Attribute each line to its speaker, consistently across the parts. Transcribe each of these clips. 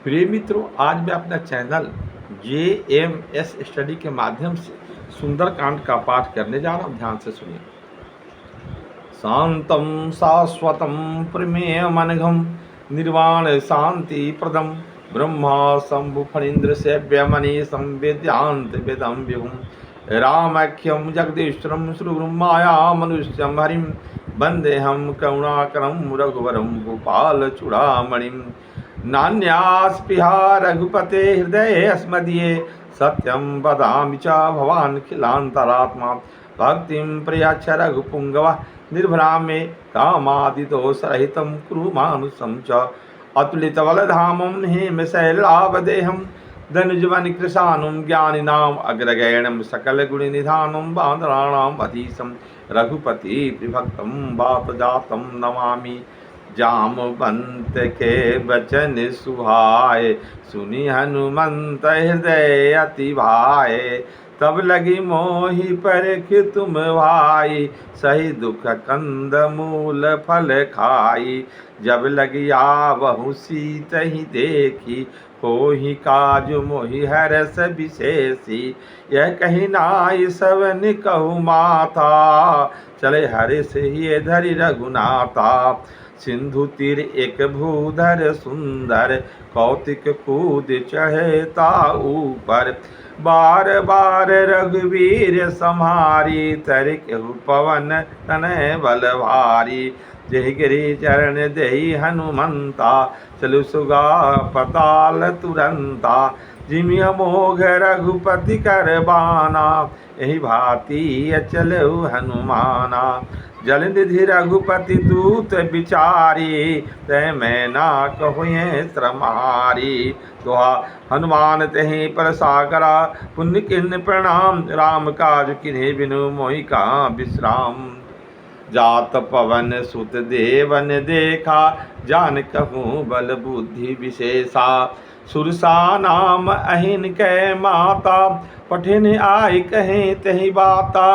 Speaker 1: प्रिय मित्रों, आज मैं अपना चैनल JMS स्टडी के माध्यम से सुंदरकांड का पाठ करने जा रहा हूँ। ध्यान से सुनिए। शांतम शाश्वतम प्रमेयमनघम निर्वाण शांति प्रदम ब्रह्मा शंभु फणीन्द्र सेव्यमणि संवेद्यांत वेदम विभुम रामख्यम जगदीश्वरम श्रीगुरुं माया मनुष्यम हरिम वंदेहम करुणाकरम रघुवरम गोपाल चूड़ामणिम नान्यास्पृहा रघुपते हृदये अस्मदीये सत्यं वदामि च भवान् खिलान्तरात्मा भक्तिं प्रयच्छ रघुपुङ्गवः निर्भरां मे कामादिदोषरहितं कुरु मानुषं च अतुलितबलधामं हेमशैलावदेहं धनुजवनकृशानुं ज्ञानिनाम् अग्रगण्यं सकलगुणनिधानं बान्धवानाम् अधीशं रघुपति विभक्तं वातजातं नमामि। जामवंत के वचन सुहाए सुनी हनुमंत हृदय अति भाए तब लगी मोहि परख तुम भाई सही दुख कंद मूल फल खाई जब लगी आवहु सीत ही देखी होहि काज मोहि हरस विशेषी यह कही नाई सवन कहु माता चले हरिष ही धरि रघुनाथा सिंधु तीर एक भूधर सुंदर कौतिक कूद चढ़ता ऊपर बार बार रघुवीर सम्हारी तरिकहु पवन तनय बल भारी जय गिरि चरण देहि हनुमंता चलु सुगा पताल तुरंता जिमि अमोघ रघुपति कर बाना यही भांति चलु हनुमाना जल निधि रघुपति दूत बिचारी तय मैं ना कहुए श्रमारी दोहा हनुमान तहि पर सागरा पुण्य किन्न प्रणाम राम काज किन्हीं बिनु मोहि कहाँ विश्राम जात पवन सुत देवन देखा जान कहूँ बल बुद्धि विशेषा सुरसा नाम अहिन कै माता पठिन आई कहें तहि बाता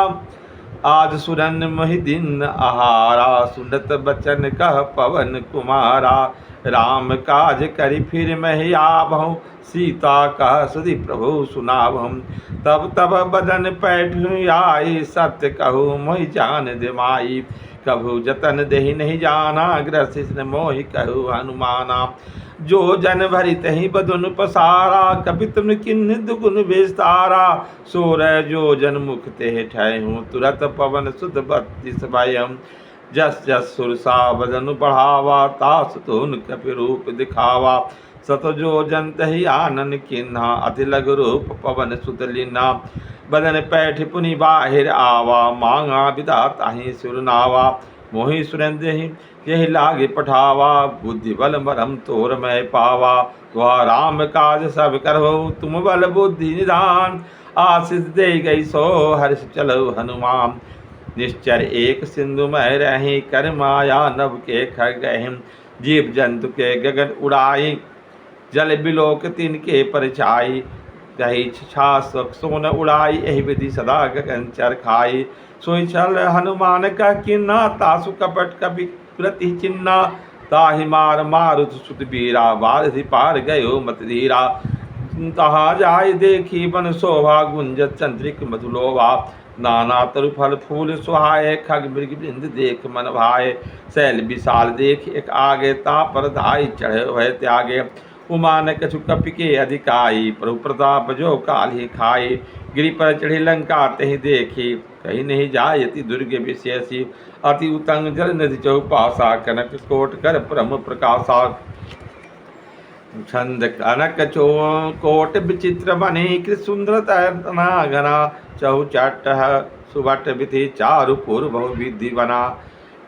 Speaker 1: आज सुरन महि दिन आहारा सुनत बचन कह पवन कुमारा राम काज करि फिर महि आभहु सीता कह सुधि प्रभु सुनावहु तब तब बदन पैठु आई सत्य कहु मोहि जान दिमाई कभु जतन देहि नहीं जाना ग्रसित मोहि कहु हनुमाना जो जन भरी तही बदन पसारा कपि तुम किन्न दुगुन विस्तारा सोर जो जन मुख ते ठहूँ तुरत पवन सुध बत्तीस भयम जस जस सुरसा बदन बढ़ावा तास तुन कपि रूप दिखावा सत जो जन तही आनन किन्हा अति लघु रूप पवन सुत लीना बदन पैठ पुनि बाहिर आवा मांगा विदा ताहि सुरनावा मोहि सुरेंद्र यही लागे पठावा बुद्धि बल मरम तोर मैं पावा तुहा राम काज सब करो तुम बल बुद्धि निधान आशीष दे गई सो हर्ष चलो हनुमान निश्चर एक सिंधु में रही कर माया नभ के खगहिम जीव जंतु के गगन उड़ाई जल बिलोक तिन के परछाई कही छा सोन उड़ाई यही विधि सदा गगन चर खाई सोई चल हनुमान का किन्ना तासु कपट कपि प्रति चिन्ना ताहि मार मारुत सुत बीरा बारधि पार गयो मत धीरा तहा जाय देखी बन शोभा गुंजत चंद्रिक मधुलोभा नाना तरु फल फूल सुहाए खग मृग वृंद देख मन भाए शैल विशाल देख एक आगे ता पर धाई चढ़े भय त्यागे उमा न कछु कपि के अधिकाई प्रभु प्रताप जो काली खाई गिरि पर चढ़ी लंका तहि देखी कहीं नहीं जायति दुर्ग विशेषी अति उतंग जल नदि चौपासा कनक कोट कर परम प्रकाशा छंद कनक चो कोट विचित्र बने कृत सुंदर तना घना चौचट सुबट विधि चारु पूर्व विधि बना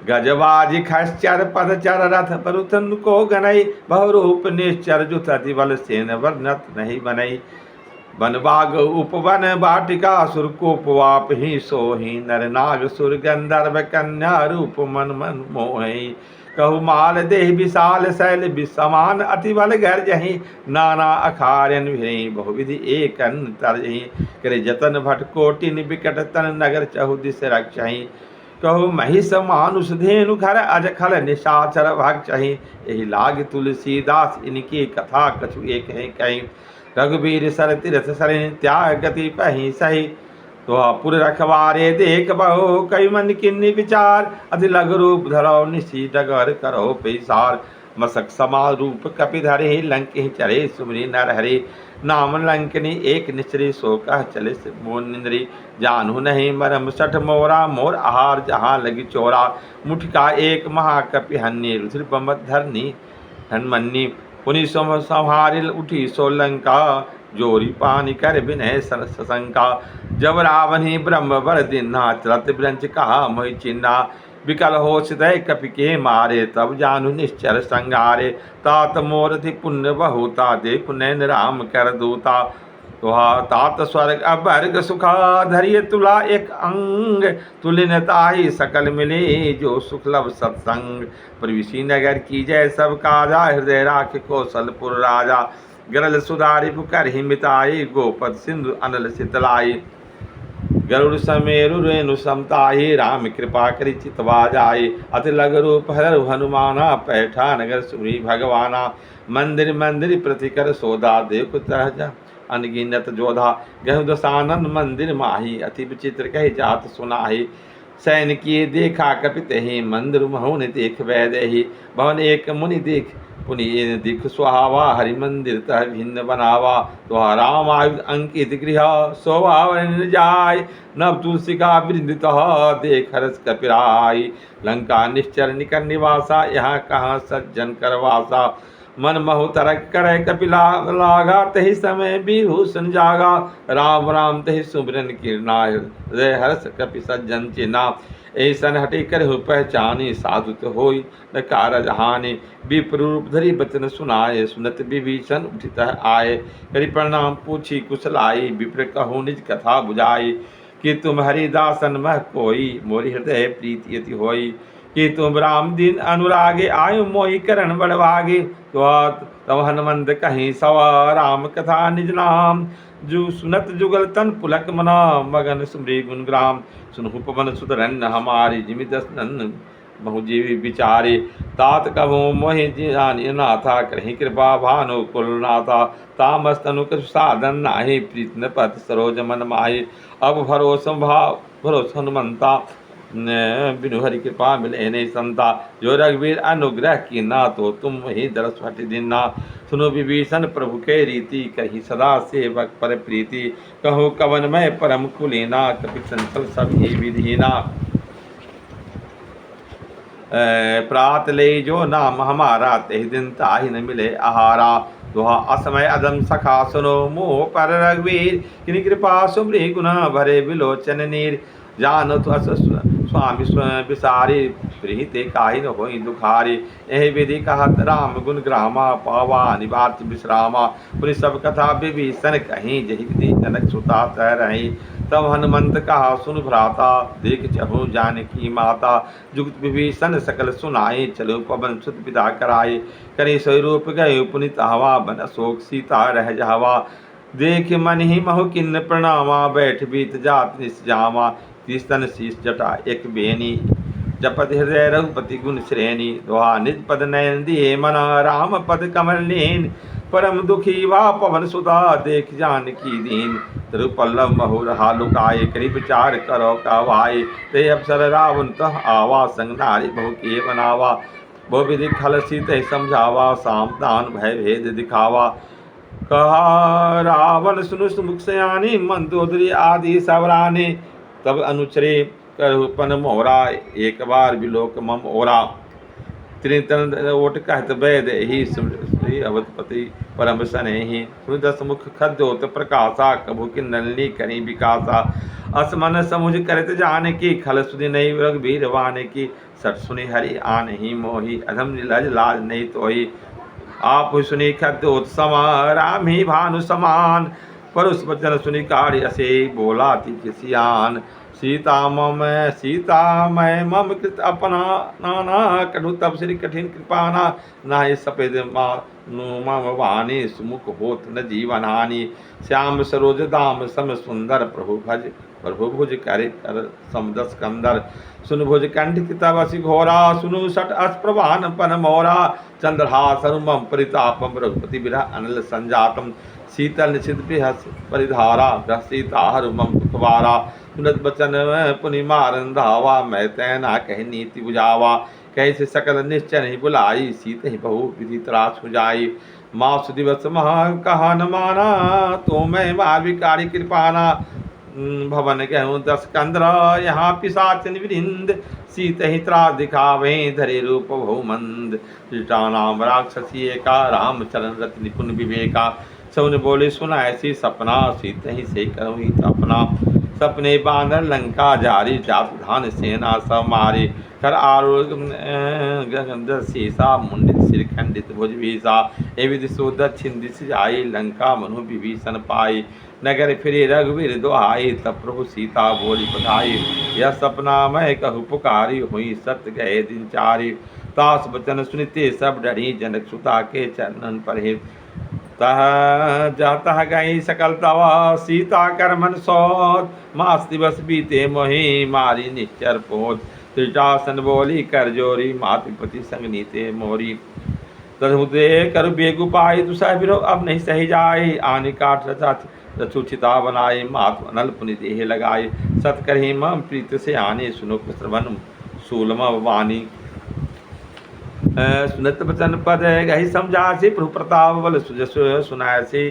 Speaker 1: गजबाजी खश्चर पदचर रथ परुथन को गनई बहुरूप निश्चर जुत अति बल सेन वर्णत नहीं बनई वनबाग उपवन वाटिका सुरकोपवाप ही सोही नर नाग सुर गंधर्व कन्या रूप मन मन मोहि कहु माल देह विशाल शैल विसमान अति बल घर जही नाना अखार्यन भिरही बहुविधि एक तरजही करे जतन भट कोटि विकट तन नगर चहु दिश रक्षही कहु महिष मानुष धेनु खर अज खल निशाचर भक्षहि यही लाग तुलसीदास इनकी कथा कछु एक है कहीं रघुबीर सर तीरथ सरिन त्याग गति पही सही तो पुर रखवारे देख बहु कई मन किन्नी विचार अति लघु रूप धरो निशी डगर करो पैसार मसक समा रूप कपिधरे लंक चरे सुमरी नर हरे नाम लंकनी एक निचरी सो कह चले मोन निंद्री जानू नहीं मरम सठ मोरा मोर आहार जहाँ लगी चोरा मुठका एक महाकपि हन्नी रुधिर बमत धरनी हनमन्नी पुनि संहारिल उठी सोलंका जोरी पानी कर विनय सशंका जब रावण ही ब्रह्म वर दिन्हा चलत ब्रंच कहा मोहि चिन्हा विकल हो हृदय कपि के मारे तब जानू निश्चर संगारे तात मोरधि पुण्य बहुता देख नैन राम कर दूता तुहा तात स्वर्ग अवर्ग सुखा धरिय तुला एक अंग तुलिन ताही सकल मिले जो सुखलभ सत्संग प्रविशी नगर की जय सब काजा हृदय राख कौशलपुर राजा गरल सुधारि पुकर हिमिताई गोपद सिंधु अनल शीतलाई गरुड़ समेरु रेणु समताही राम कृपा करि चितवा जाय अति लघु रूप हर हनुमाना पैठा नगर सुरी भगवाना मंदिर मंदिर प्रतिकर सोदा देख तरह अनगिनत जोधा गहु दसानन मंदिर माही अति विचित्र कही जात सुनाही सैन किए देखा कपित ही मंदिर महुन देख वैदेही भवन एक मुनि देख पुनि दिख सुहावा हरि मंदिर तह भिन्न बनावा तो राम आयुध अंकित गृह शोभा जाय नव तुलसी का वृंदित देख हरस कपिराई लंका निश्चर निकर निवासा यहाँ कहाँ सज्जन करवासा मन महु तरक करे कपिला लागा तही समय विभूषण जागा राम राम तही सुमरन कीर्णा हृदय हर्ष कपि सज्जन चिन्हा ऐसन हटे कर पहचानी साधुत होई न कारज हानि विप्र रूप धरी बचन सुनाए सुनत विभीषण उठित आए करि प्रणाम पूछी कुशलाई विप्र कहूँ निज कथा बुझाई कि तुम हरिदासन मह कोई मोरि हृदय प्रीति यति होई कि तुम राम दिन अनुरागे आयु मोहि करण बढ़वागे तो तब हनुमंत कहीं सवा राम कथा निज नाम जु सुनत जुगल तन पुलक मना मगन सुमरी गुण ग्राम सुनहु पवन सुतरन हमारी जिमि दसन बहुजीवी विचारे तात कभो मोहि जानी नाथा करहि कृपा भानु कुलनाथा तामस्तनु कछु साधन नाहि प्रीत न पत सरोज मन माहि अब भरोस भाव भरोस हनुमंता बिनु हरि कृपा मिले नहीं संता जो रघुवीर अनुग्रह की ना तो तुम ही दरस फट दिना सुनो विभीषण प्रभु के रीति कही सदा सेवक पर प्रीति कहो कवन में परम कुलीना कपि संचल सब ही विधीना प्रात ले जो नाम हमारा तेहि दिन ताहि न मिले आहारा दुहा असमय अदम सखा सुनो मोह पर रघुवीर किन कृपा सुमरी गुना भरे विलोचन नीर जानो तो अस स्वामी विसारी प्रीते काहि न होई दुखारी यही विधि कहत राम गुण ग्रामा पावा निवार्च विश्रामा पुनि सब कथा विभीषण कहीं जही विधि जनक सुता तह रही तब हनुमंत कहा सुन भ्राता देख चहु जानकी माता जुगत विभीषण सकल सुनाई चलो पवन सुत विदा कराई करी स्वरूप गये पुनित हवा बन अशोक सीता रह जावा देख मन ही महु किन्न प्रणामा बैठ बीत जात निस्जामा तीस्तन शीश जटा एक बेनी जपत हृदय रघुपति गुण श्रेणी दोहा निज पद नयन दिए मना राम पद कमल लीन परम दुखी वा पवन सुधा देख जान की दीन तिरुपल्लव महु रहा लुकाए करी विचार करो कहवाए ते अवसर रावण तह आवा संग नारी बहु के बनावा बहु विधि खल सीते समझावा साम दान भय भेद दिखावा कहा रावण सुनु सुमुख सयानी मंदोदरी आदि सवराने तब अनुचरे करपन मोहरा एक बार विलोक मम ओरा त्रितन ओट कहत वैद ही श्री अवधपति परम सनेहि दस मुख खद्योत प्रकाशा कभु की नलनी करी विकासा असमन समुझ करत जाने की खल सुधि नहीं रघुबीर वाने की सट सुनि हरि आन ही मोही अधम निलज लाज नहीं तोही आप सुनि खद्योत समा राम ही भानु समान परुष वचन सुनि कार्य असे बोला ति किसियान सीता मैं मम कृत अपना नाना कटु तब श्री कठिन कृपाना नाहि सपेद मानु मम वाणी सुमुख होत न जीवन हानि श्याम सरोज दाम सम सुंदर प्रभु भुज कर समदस कंदर सुन भुज कंठ कितवसी घोरा सुनु सट अस प्रभान पन मोरा चंद्रहासनु मम परितापम रघुपति विरह अनल संजातम शीतल निशित हस परिधारा सीता हर मम दुखवारा सुनत बचन पुनि मारन धावा मैं तैना कह नीति बुझावा कैसे सकल निश्चय नहीं बुलाई सीत ही बहु विधि त्रास हो जाई मास दिवस महा कहा न माना तो मैं महाविकारी कृपाना भवन कहूँ दस कंद्र यहाँ पिशाच निवृंद सीत ही त्रास दिखावे धरे रूप बहुमंद नाम राक्षसी का राम चरण रत निपुण विवेका सबने बोले सुना ऐसी सपना सीत ही से करूँ ही अपना सपने बांधर लंका जारी जात धान सेना सब मारे कर आरोग्य सीसा मुंडित सिर खंडित भुज भीसा एवं दिशो दक्षिण दिश जाई लंका मनु विभीषण पाई नगर फिरे रघुवीर दोहाई तब प्रभु सीता बोली बधाई यह सपना मैं कहु पुकारी हुई सत्य गए दिन चारी तास बचन सुनते सब डरी जनक सुता के चरणन पर तह जाता गई सकल तवा सीता कर मन सोच मास दिवस बीते मोहि मारी निश्चर पोच त्रिटासन बोली कर जोरी मातृपति संग नीते मोरी तदे कर बेगु पाई तुषा बिरो अब नहीं सही जाए आने काट रचुचिता बनाए मातु अनल पुनि देह लगाए सत करही मम प्रीत से आने सुनो श्रवण सूलम वाणी सुनत बचन पद गही समझा से प्रभु प्रताप बल सुजस सुनाय से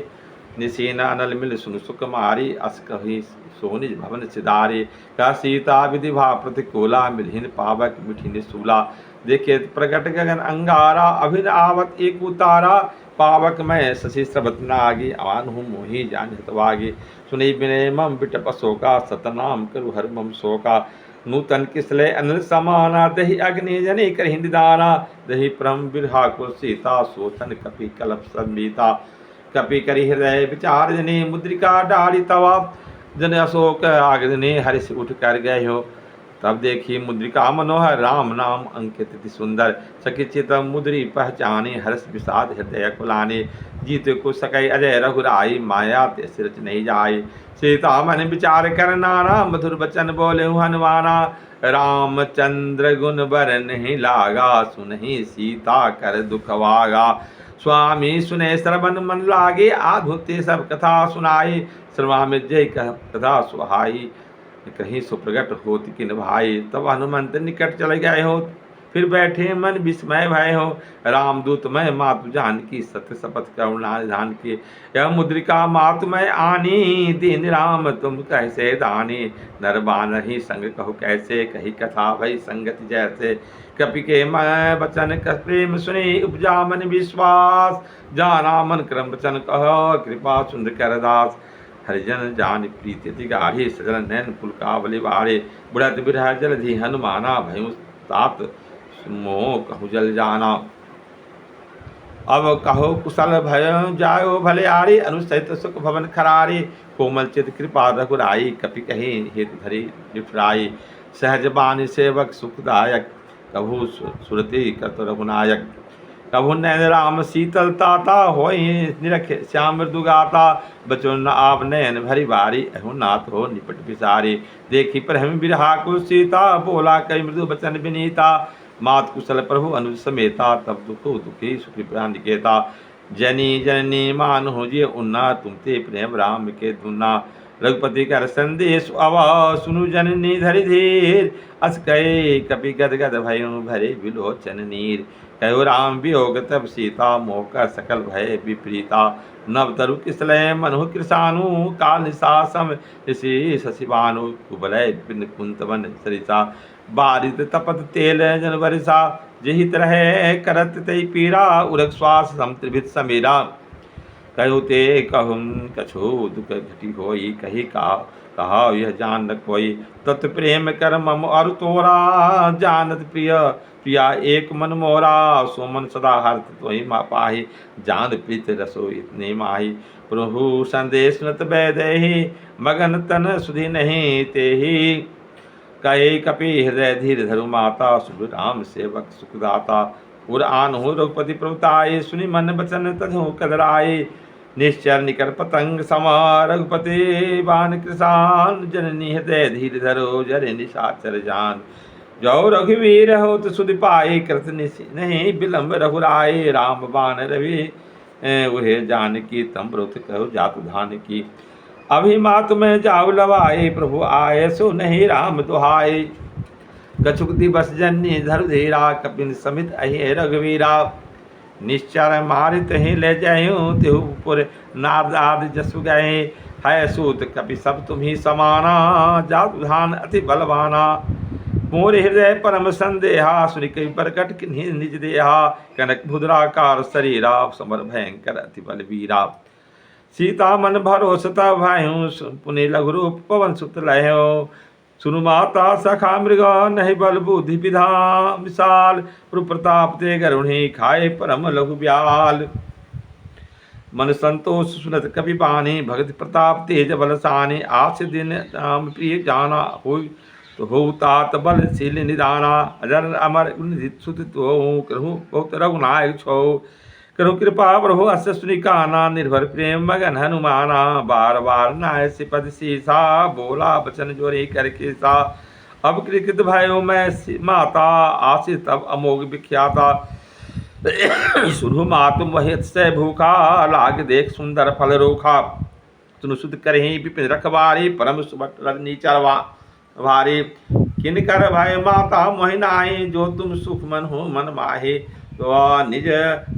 Speaker 1: निशीना अनल मिल सुन सुख मारी अस कही सोनिज भवन सिधारे का सीता विधि भा प्रतिकूला मिलहीन पावक मिठी निसूला देखे प्रकट गगन अंगारा अभिन आवत एक उतारा पावक में शशि श्रवत नागी आन हूँ मोही जान हितवागी सुनी विनय मम बिटप शोका सतनाम करु हर मम शोका नूतन किसले अनिल समाना दही अग्नि जनि कर हिंदाना दही परम बिरहा को सीता सोचन कपि कलप संबीता कपि करि हृदय विचार जनि मुद्रिका डाली तवा जन अशोक आगजने हर्ष उठ कर गए हो तब देखी मुद्रिका मनोहर राम नाम अंकित अति सुंदर सखी चित मुद्री पहचाने हर्ष विषाद हृदय कुलाने जीत को सकई अजय रघुराई माया ते सिरच नहीं जाए सीता मन विचार कर नाना मधुर बचन बोले हनुमाना रामचंद्र गुण बर नहीं लागा सुनहि सीता कर दुखवागा स्वामी सुने श्रवण मन लागे आधुते सब कथा सुनाई श्रवा में जय कथा सुहाई कहीं सुप्रगट होती कि भाई तब हनुमंत निकट चले गए हो फिर बैठे मन विस्मय भय हो रामदूत मैं मातु जान की सत्य शपथ करुणा ध्यान की यह मुद्रिका मातु मैं आनी दीन राम तुम कैसे दानी नरबान ही संग कहो कैसे कही कथा भई संगति जैसे कपि के मैं बचन प्रेम सुने उपजा मन विश्वास जाना मन क्रम बचन कहो कृपा सुंदर कर दास हरिजन जान प्रीति अति गाढ़ी सजल नैन पुलकावली बारे बुढ़त बिरह जलधि हनुमाना भयु तात मोह कहु जल जाना अब कहो कुशल भय जायो भले आरी अनुसहित सुख भवन खरारी कोमल चित कृपा रघुराई कपि कही हित धरी निफराई सहज बानी सेवक सुखदायक कभु सुरति कत रघुनायक कभु नैन राम शीतल ताता हो निरख श्याम मृदु गाता बचन आप नयन भरी बारी अहो नाथ हो निपट विसारी देखी पर हम बिरहा को सीता बोला कई मृदु बचन विनीता मात कुशल प्रभु अनुज समेता तब दुखो दुखी सुखी प्राण निकेता जनी जननी मान हो जे उन्ना तुम ते प्रेम राम के दुना रघुपति कर संदेश अव सुनु जननी धरि धीर अस कहे कपि गद गद भयो भरे विलोचन नीर कहो राम वियोग तब सीता मोह सकल भय विपरीता नव तरु किसलय मनु कृषानु काल निशासम ऋषि शशिवानु कुबलय पिन कुंतवन सरिता बारित तपत तेल जन वर्षा जही तरह करत तई पीरा उरक श्वास समत्रिभित समीरा कहु ते कहूँ कछु दुख घटी होई कही कहा यह जान न कोई तत् प्रेम कर मम और तोरा जानत प्रिया एक मन मोरा सोमन सदा हर्त तोहि मा पाहि जान प्रीत रसो इतने माही प्रभु संदेश नत बैदेहि मगन तन सुधि नहीं तेहि कहे कपि हृदय धीर धरु माता, शुभ राम सेवक सुखदाता। उर आन हो रघुपति प्रभुताय, सुनि मन बचन तजहु कदराय। निश्चर निकर पतंग समा, रघुपति बान कृसान। जननी हृदय धीर धरो, जरे निशाचर जान। जो रघुवीर हो तो सुधि पाए, कृत नहीं विलंब रघुराय। राम बान रवि वह जानकी, तम ब्रुत कहो जातु धान की। अभी मातु में जाऊ लवाए, प्रभु आए सो नहीं राम दुहाए। कछुक दिवस जन्नी धरु धीरा, कपिन समित अहि रघुवीरा। निश्चर मारित ही ले जाऊँ, तिहुपुर नारद आदि जसु गए। है सूत कपि सब तुम्ही समाना, जातु धान अति बलवाना। मोर हृदय परम संदेहा, सुनि कवि प्रकट किन्हीं निज देहा। कनक भुद्राकार शरीरा, समर भयंकर अति बलवीरा। सीता मन भरोसता भायु, पुनि लघु रूप पवन सुत लयो। सुनु माता सखा मृग, नहीं बल बुद्धि विधा विशाल। प्रभु प्रताप ते गरुणी, खाए परम लघु ब्याल। मन संतोष सुनत कपि बानी, भगत प्रताप तेज बलसानी। आस दिन राम प्रिय जाना, हो तो हो तात बलशील निदाना। अजर अमर सुत तो करहु बहुत रघुनायक छो। करहु कृपा प्रभु अस सुनि काना, निर्भर प्रेम मगन हनुमाना। बार बार नाय सिपद सीसा, बोला बचन जोरी करके सा। अब कृत भयो मैं माता, आशिष तब अमोघ विख्याता। सुनु मातु मोहित से भूखा, लाग देख सुंदर फल रोखा। सुनु सुध करही विपिन रखवारी, परम सुभट रजनी चरवा भारी। किनकर भय माता मोहि नाहि, जो तुम सुख मन हो मन माहे। तो निज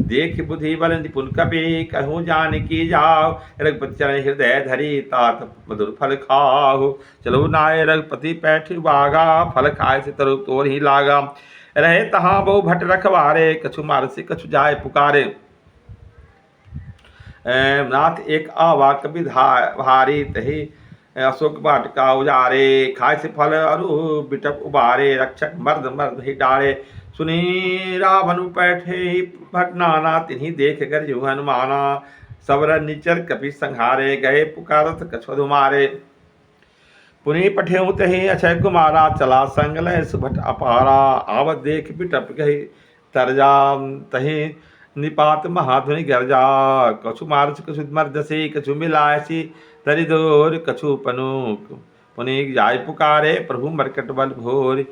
Speaker 1: देख बुद्धि बल निपुण कपि, कहूँ जानकी जाओ। रघुपति चरण हृदय धरी, तात मधुर फल खाओ। चलो नाय रघुपति पैठ बागा, फल खाए से तरु तोर ही लागा। रहे तहाँ बहु भट रखवारे, कछु मार से कछु जाय पुकारे। नाथ एक आवा कपि भारी, तही अशोक वाटिका उजारे। खाए से फल अरु बिटप उबारे, रक्षक मर्द मर्द ही डारे। सुनी रावण पैठे भट नाना, तिन्ही देख कर जो हनुमाना। सवर निचर कपि संहारे, गए पुकारत कछु मारे। पुनि पठेऊ तही अक्षय कुमारा, चला संग लय सुभट अपारा। आवत देख बिटप गई तरजा, तही निपात महाध्वनि गर्जा। कछु मारस कछु मर्दसी, कछु मिलायसी तरिदोर। कछु पनुक पुनि जाय पुकारे, प्रभु मरकट बल भोर।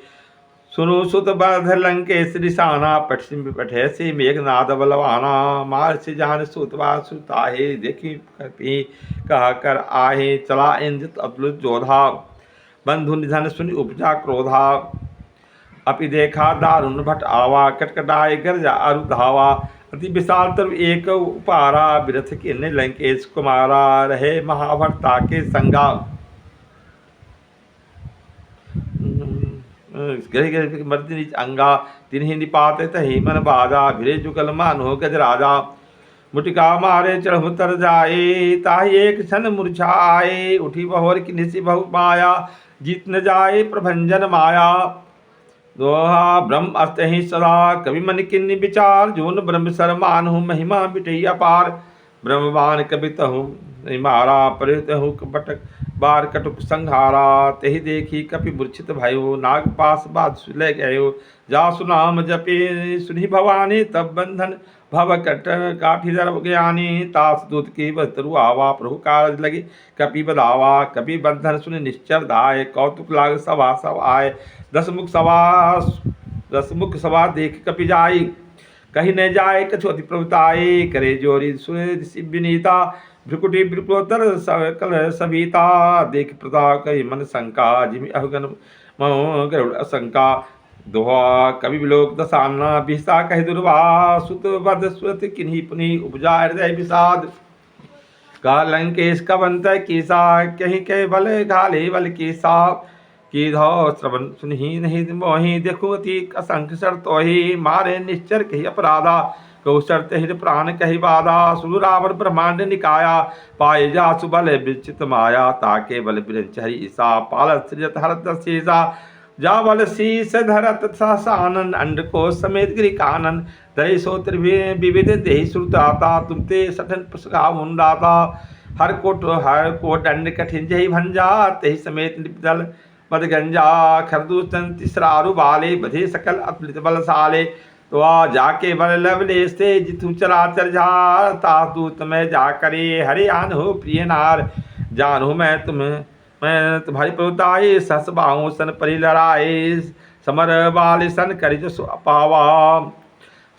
Speaker 1: सुनु सुत बधर लंकेश निशाना, पठैसी मेघनाद बलवाना। मारसी जान सुतवा सुताहे, देखी कपि कह कर आहे। चला इंद्र अतुलित जोधा, बंधु निधन सुनि उपजा क्रोधा। अपि देखा दारुण भट आवा, कटकटाए गर्जा अरु धावा। अति विशाल तरु एक उपारा, बिरथ किन्ने लंकेश कुमारा। रहे महाभट्टा के संगा, मर्दिनी अंगा। तिन्ही निपात तही मन बाजा, भिरे जुगल मानो गजराजा। मुटिका मारे चढ़ तर जाए, ताही एक क्षण मूर्छाए। उठी बहोर की निशि बहु माया, जीत न जाए प्रभंजन माया। दोहा ब्रह्म अस्तहि सदा, कवि मन किन्नी विचार। जोन ब्रह्म सर मानहु, महिमा बिटई अपार। ब्रह्मवान कवि तहु मारा, परितहु बटक बार कटुक संहारा। तही देखी कपि मूर्छित भयो, नाग पास बाध ले गयो। जासु नाम जपे सुनि भवानी, तब बंधन भव कट काठी दर ज्ञानी। तास दूत की बतरु आवा, प्रभु कारज लगे कपि बदावा। कपि बंधन सुनि निश्चर धाय, कौतुक लाग सभा सब आए। दस मुख सभा देख कपि जाई, कहीं न जाए कछु अति प्रभुताई। करे जोरी सुनि विनीता, भ्रुकुटी भ्रुकोत्तर सकल सविता। देख प्रता कही मन शंका, जिमि अहगन महो गरुड़ असंका। दोहा कवि विलोक दसाना, बिहसा कहि दुर्वा। सुत बद सुरत किन्ही पुनि, उपजा हृदय विषाद। का लंकेश कवंत कीसा, कहीं कह बल घाले बल कीसा। की धौ श्रवण सुनहि नहीं मोहि, देखो अति असंख्य शर्तोहि। मारे निश्चर कही अपराधा, कहु शर्त हित प्राण कही बाधा। सुनु रावण ब्रह्मांड निकाया, पाए जासु बल विचित माया। ताके बल बिरंचहरि ईसा, पालत सृजत हरत शीसा। जा बल शीस धरत सहसानन, अंडको समेत गिरि कानन। दही सोत्र विविध देहि श्रुताता, तुमते सठन पुष्का मुंडाता। हर को दंड कठिन जही भंजा, तेहि समेत निपदल मदगंजा खरदूषंति सरारु बाले बधे सकल अतुलित बलशाले। तो आ जाके बल लवले से जितु चराचर झार तादूत में जा करे हरे आन हो प्रिय नार। जानू मैं तुम्हारी प्रभुताई सहस बाहु सन परि लड़ाए समर बाल सन करि जो पावा।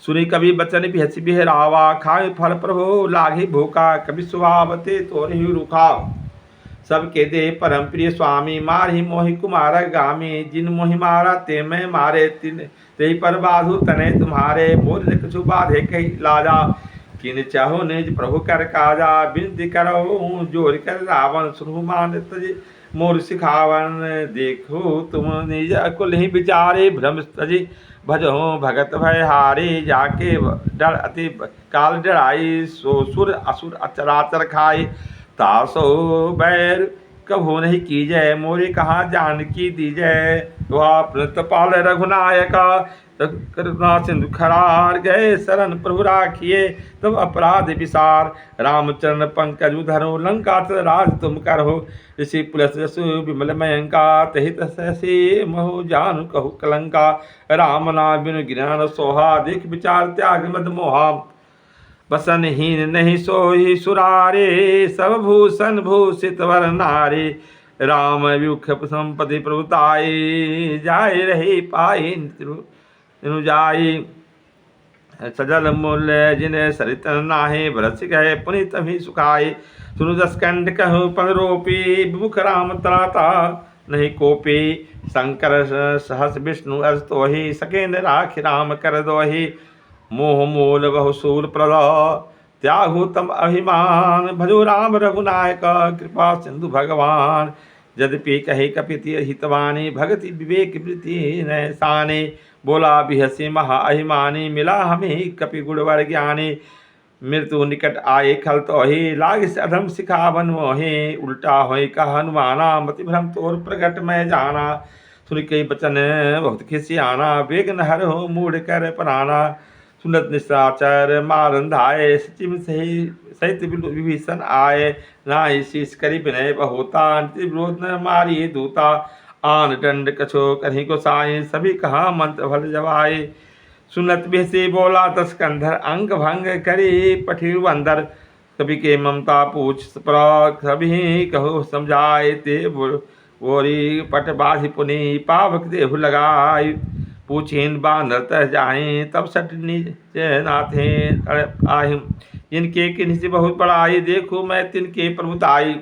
Speaker 1: सुनी कवि बचन भी हसी बिहरावा खाए फल प्रभु लागे भूखा कवि सुहावते तोरहि रुखा। सबके दे परम प्रिय स्वामी मारहि मोहि कुमार गामी। जिन मोहि मारा ते मैं मारे तिन ते पर बाधु तने तुम्हारे। मोर कछु बाधे कही लाजा किन चाहो निज प्रभु कर काजा। बिनती करो जोर कर रावण सुनु मान तजे मोर सिखावन। देखो तुम निज अकुल ही विचारे भ्रम तजे भजो भगत भय हारे। जाके डर अति काल डराई सो सुर असुर अचराचर खाए। तासो बैर कभू नहीं कीजय मोरे कहा जानकी दीजय। दुआ पाल रघुनायका करुणा सिंधु खरार गए शरण प्रभु राखिए तब अपराध विसार। रामचरण पंकज धरो लंका राज तुम करो। ऋषि पुलस जसु विमल मयंका तहि तसे महो जानु कहु कलंका। राम नाम बिनु ज्ञान सोहा देख विचार त्याग मद मोहा। बसनहीन नहीं सोही सुरारे सब भूषण भूषित वर नारे। राम व्युख संपति प्रभुताई जाय रही पाई तिनु जाई। सजल मूल्य जिन्हें सरित नाहे भरस गए पुनित भी सुखाए। सुनु दसकंड कहु पन रोपी विमुख राम त्राता नहीं कोपी। शंकर सहस विष्णु अस तोहि सकेंद्र राखि राम कर दोहि। मोह मूल बहु सूर प्रदा त्यागु तम अभिमान। भजो राम रघुनायक कृपा सिंधु भगवान। यद्यपि कहे कपिति हितवानी भगति विवेक वृत्ति नैसाने। बोला बिहसी महा अभिमानी मिला हमें कपि गुणवर ज्ञानी। मृत्यु निकट आए खल तो ही लाग से अधम सिखावन मोहे। उल्टा होई कह हनुमाना मति भ्रम तोर प्रगट में जाना। सुन कई बचन बहुत खिसियाना वेग न हर हो मूड कर पराना। सुनत निशाचर मारंधाए सचिव सहित विभीषण आए। नाहि शीस करी विनय बहुता विरोध न मारी दूता। आन दंड कछो कहीं को साई सभी कहा मंत्र भल जवाए। सुनत बेसे बोला तस्कंधर अंग भंग करी पठियु अंदर। कवि के ममता पूछ सभी कहो समझाए ते बोरी पट बाधि पुनि पावक देहु लगाई। पूछेन बांधर तह जाए तब सट नाथे आहि। जिनके किन्हीं बहुत बड़ाई देखो मैं तिनके प्रभुताई।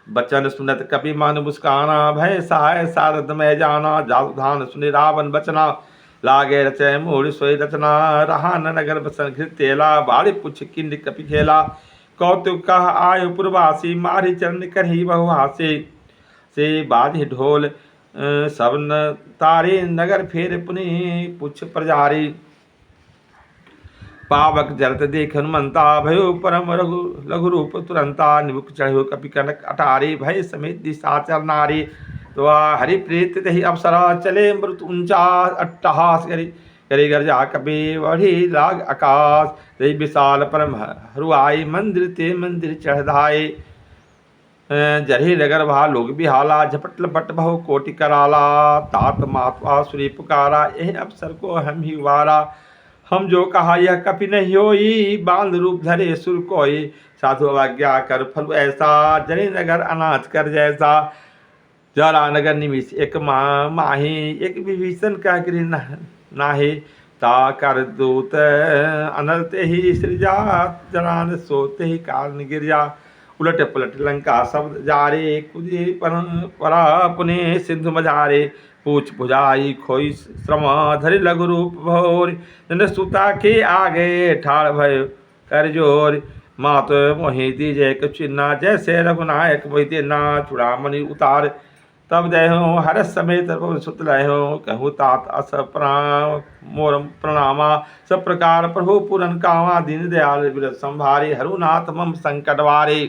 Speaker 1: बचन सुनत कपि मन मुस्काना भय सहाय सारद में जाना। जाधान सुनि रावण बचना लागे रचय मूढ़ सोई रचना। रहा न नगर बसन घृत तेला बाड़ी पुछ किंड कपि खेला। कौतुक कह आयु पुरवासी मारी चरण करही बहु हासे। से बाधि ढोल सब न तारे नगर फेर पुनि पुछ प्रजारी। पावक जरत देख हनुमंता भयो परम लघु रूप तुरंता। निमुख चढ़ो कपि कनक अटारी भय समेत दिशाचर नारी। तो हरि प्रीत तहि अवसरा चले मृत ऊंचा अट्टहास करे गर्जा कपि बढ़ी लाग आकाश। तहि विशाल परम हरुआई मंदिर ते मंदिर चढ़ाए। जरही नगर भा लोग बिहाला झपट लपट बहु कोटि कराला। तात मातवा सुरी पुकारा यह अवसर को हम ही वारा। हम जो कहा यह कपि नहीं होई बांध रूप धरे सुर कोई। साधु आज्ञा कर फल ऐसा जरी नगर अनाज कर जैसा। जरा नगर निमिष एक माही एक विभीषण का गृह नाहे। ता कर दूत अनलते ही सृजा जरान सोते ही कारण गिरजा। उलट पलट लंका शब्द जारे कुदी परा पुने सिंधु मझारे। पूछ भुजाई खोई श्रम धरि लघु रूप भोर। जन सुता के आगे ठाड़ भय कर जोर। मात मोहि दीजय कचिन्ना जैसे रघुनायक मोहि देना। चूड़ामणि उतार तब दहो हरस समेत सुत लहो। कहु तात अस मोर प्रणामा सब प्रकार प्रभु पूरन कामा। दीन दयाल विरत संभारे हरुनाथ मम संकट वारे।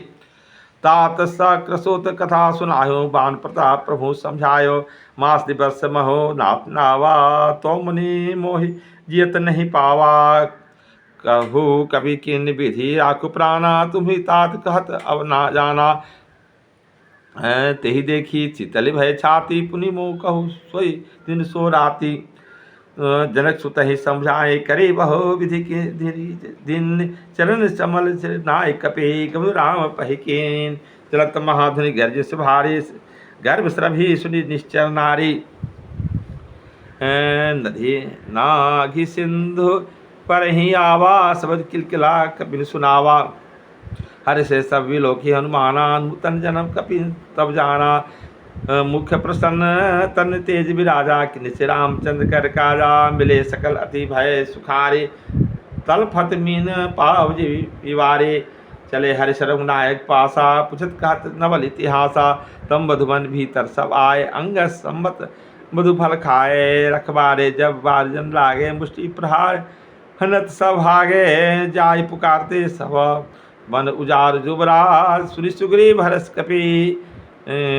Speaker 1: तात सकृसोत कथा सुनायो बान प्रताप प्रभु समझायो। मास दिवस महो नाथ नावा तो मुनि मोहि जियत नहीं पावा। कहु कवि किन विधि राखु प्राणा तुम्ही तात कहत अब ना जाना। तेहि देखी शीतल भय छाती, पुनि मोह कहु सोई दिन सो राती। जनक सुत ही समझाए, करे बहु विधि के धीरी दिन, चरण चमल नाय कपे गबु राम पहिकेन। चलत महाधुनि गर्ज से भारी, गर्भ स्रभी सुनि निश्चर नारी। नदी नाघि सिंधु पर ही आवा, सबद किलकिला कपिल सुनावा। हर से सब विलोकी हनुमाना, नूतन जन्म कपिल तब जाना। मुख्य प्रसन्न तन तेज विराजा, किनिस रामचंद्र कर काजा। मिले सकल अति भय सुखारे, तल फत मीन पाव विवारे। चले हरिश रघुनायक पासा, पुछत कहत नवल इतिहासा। तम मधुबन भीतर सब आए, अंग सम्मत मधु फल खाए। रखबारे जब बार जन लागे, मुष्टि प्रहार हनत सब भागे। जाय पुकारते सब मन उजार जुबराज, सुनि सुग्रीव हरस कपि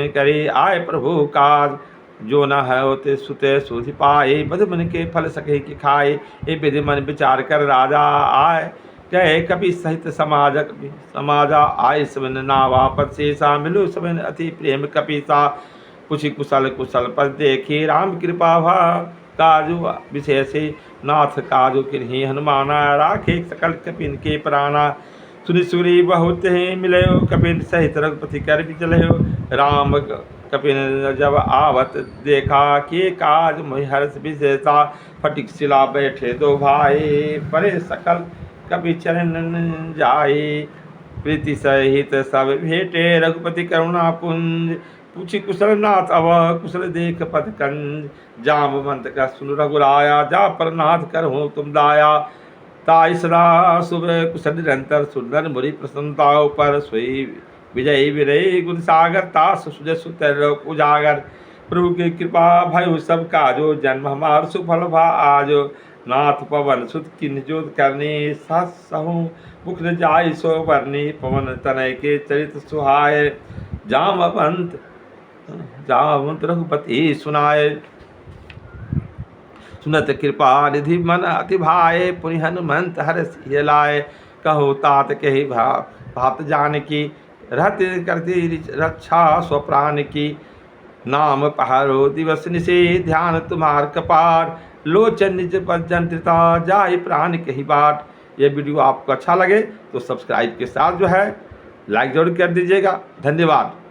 Speaker 1: करे आय प्रभु काज। जो न है होते सुते सुधि पाए, मधुबन के फल सके कि खाए। ए विधि मन विचार कर राजा आय, कहे कपि सहित समाजा। आय सबिन नावा पद शेषा, मिलो सबिन अति प्रेम कपीसा। कुछ कुशल कुशल पद देखी, राम कृपा भा काजु विशेषे। नाथ काजु किन्हीं हनुमाना, राखे सकल कपिन के प्राणा। सुनि सुग्रीव बहुत ही मिलयो, कपिन सहित रघुपति कर भी चलयो। राम कपिन जब आवत देखा, के काज मोहि हर्ष विशेषा। फटिक शिला बैठे दो भाई, परे सकल कपि चरण जाए। प्रीति सहित सब भेटे, रघुपति करुणा पुंज। पूछी कुशल नाथ अव, कुशल देख पद कंज। जामवंत का सुन रघुराया, जा पर नाथ कर हो तुम दाया। ताई सदा शुभ कुशल निरंतर, सुंदर मुरि प्रसन्नता पर। सोई विजय विनय गुण सागर, तास सुजय सुतर उजागर। प्रभु की कृपा भयो सब काजो, जन्म हमार सुफल भा आजो। नाथ पवन सुत किन्ह जोत करनी, सहु मुख न जाय सो बरनी। पवन तनय के चरित सुहाय, जामवंत रघुपति सुनाय। सुनत कृपा निधि मन अति भाए, पुनि हनुमंत हर्ष लाए। कहो तात कहि भात जानकी, रहत करती रक्षा स्वप्राण की। नाम पहारो दिवस निशे, ध्यान तुम्हार कपार। लोचन निज जंत्रिता, जाय प्राण कही बाट। ये वीडियो आपको अच्छा लगे तो सब्सक्राइब के साथ जो है लाइक जरूर कर दीजिएगा। धन्यवाद।